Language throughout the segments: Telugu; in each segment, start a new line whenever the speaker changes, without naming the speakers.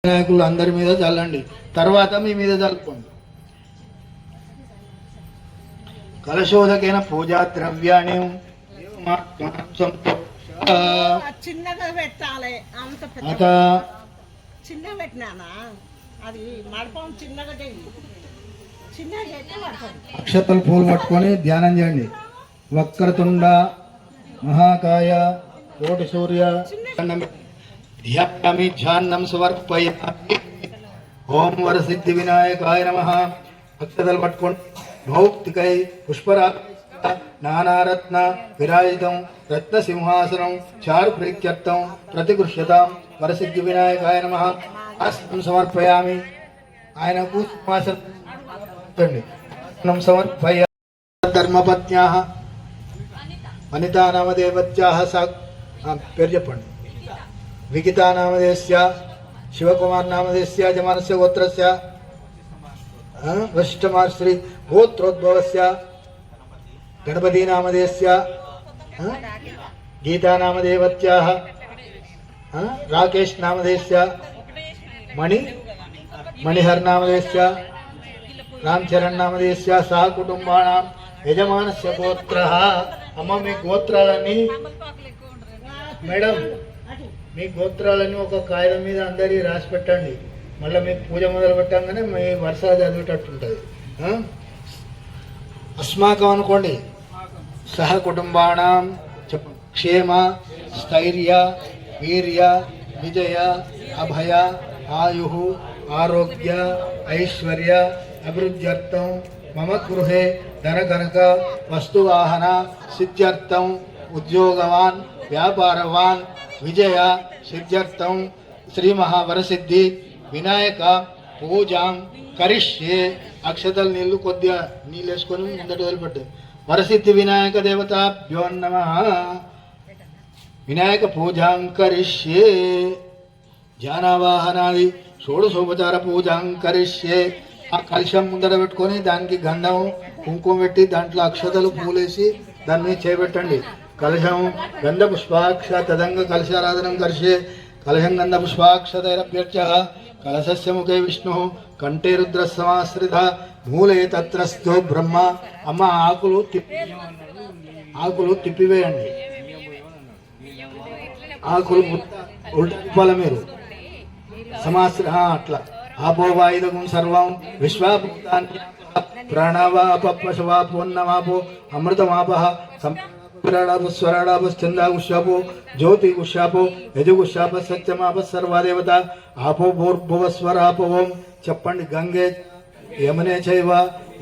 వినాయకులు అందరి మీద చల్లండి, తర్వాత మీ మీద చల్లుకోండి. కలశోదకైన పూజా ద్రవ్యాన్ని
చిన్నగా పెట్టాలి. అంత చిన్నగా పెట్టినానా అది మడపం చిన్నగా
అక్షతలు పూలు పట్టుకొని ధ్యానం చేయండి. వక్రతుండ మహాకాయ కోటి సూర్య ధ్యాయామి ధ్యానం సమర్పయామి. ఓం వరసిద్ధి వినాయకాయ నమః. అక్షతలు పట్టుకోండి. భౌతికై పుష్పరా నానారత్న విరాజితం రత్నసింహాసనం చారు ప్రీత్యర్థం ప్రతిగృహ్యతాం. వరసిద్ధి వినాయకాయ నమః. హస్తం సమర్పయామి. ఆయనకు సింహాసనం సమర్పయ. ధర్మపత్న్యాః వనితా నామదేవత్యాః పేరు చెప్పండి. వికితా నామదేస్య శివకుమార్ నామదేస్య జమానస్య గోత్రస్య వశిష్ఠమాశ్రీ గోత్రోద్భవస్య గణపతి నామదేస్య గీతా నామదేవత్యాః రాకేష్ నామదేస్య మణిహర్ నామదేస్య రామచరణ్ నామదేస్య సహ కుటుంబానాం యజమానస్య గోత్రః. అమ్మ మీ గోత్రాలన్నీ మేడం మీ గోత్రాలన్నీ ఒక కాగితం మీద అందరి రాసి పెట్టండి. మళ్ళీ మీకు పూజ మొదలు పెట్టంగానే మీ వరుస చదివేటట్టు ఉంటుంది. అస్మాకం అనుకోండి. సహ కుటుంబానాం క్షేమ స్థైర్య వీర్య విజయ అభయ ఆయు ఆరోగ్య ఐశ్వర్య అభివృద్ధ్యర్థం మమ గృహే ధనగనక వస్తువాహన సిద్ధ్యర్థం ఉద్యోగవాన్ వ్యాపారవాన్ విజయ సిద్ధ్యర్థం శ్రీ మహావరసిద్ధి వినాయక పూజాం కరిష్యే. అక్షతలు నీళ్ళు కొద్దిగా నీళ్ళు వేసుకొని ముందట వదిలిపెట్టు. వరసిద్ధి వినాయక దేవతాభ్యో నమః. వినాయక పూజాం కరిష్యే. ధ్యానవాహనాది షోడశోపచార పూజాం కరిష్యే. ఆ కలశం ముందర పెట్టుకొని దానికి గంధం కుంకుమ పెట్టి దాంట్లో అక్షతలు పూలేసి దాని మీద చేపెట్టండి. కలశం గంధ పుష్పాక్ష తదంగ కలశారాధనం కరిష్యే. కలశం గంధ పుష్పాక్షతైరభ్యర్చ. కలశస్య ముఖే విష్ణు కంఠే రుద్ర సమాశ్రిత మూలే తత్రస్థో బ్రహ్మ. అమ్మ ఆకులు తిప్పివేయండి. ఆకులు ఉల్టాల మీరు సమాశ్రి అట్లా. ఆపోవాయుధం సర్వం విశ్వాభూతాన్ని ప్రణవాపశవాపోన్నమాపో అమృతమాపః స్వరాడాపశ్చందాగుష్యాపో జ్యోతి గుష్యాపో యజుగుష్యాప సత్యమాప సర్వాదేవత ఆపో భూర్భువస్వరాపవం. చెప్పండి. గంగే యమునే చైవ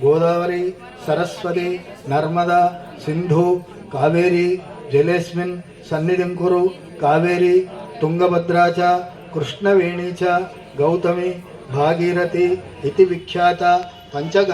గోదావరి సరస్వతి నర్మదా సింధు కావేరి జలేస్మిన్ సన్నిధిం కురు. కావేరి తుంగభద్రా చ కృష్ణవేణీ చ గౌతమి భాగీరథి ఇతి విఖ్యాత పంచగంగా